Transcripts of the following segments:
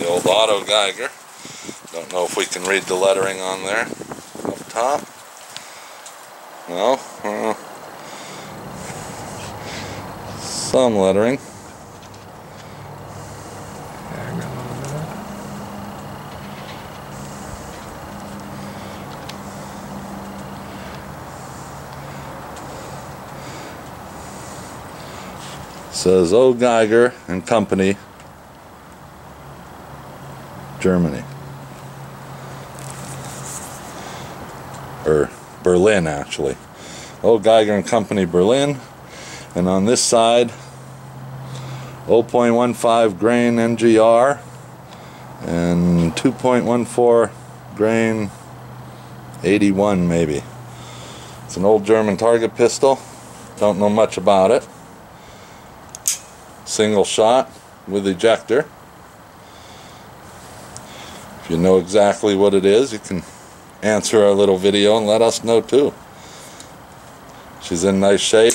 old Otto Geiger. Don't know if we can read the lettering on there up top. No? Some lettering. Says O. Geiger and Company, Germany. Or Berlin, actually. O. Geiger and Company, Berlin. And on this side, 0.15 grain NGR and 2.14 grain 81 maybe. It's an old German target pistol. Don't know much about it. Single shot with ejector. If you know exactly what it is, you can answer our little video and let us know too. She's in nice shape.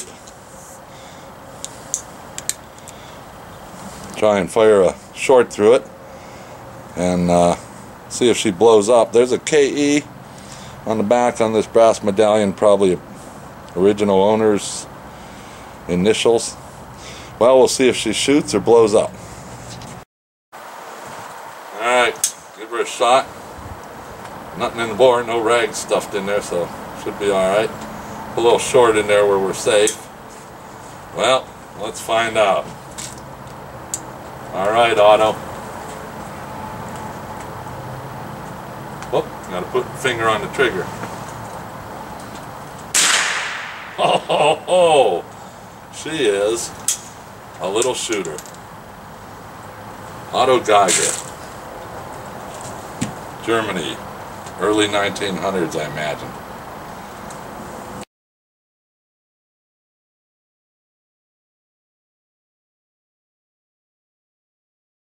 Try and fire a short through it and see if she blows up. There's a KE on the back on this brass medallion, probably original owner's initials. Well, we'll see if she shoots or blows up. Alright, give her a shot. Nothing in the bore, no rags stuffed in there, so should be alright. A little short in there where we're safe. Well, let's find out. Alright, Otto. Whoop, gotta put the finger on the trigger. Oh, ho, ho. She is a little shooter. Otto Geiger, Germany, early 1900s, I imagine.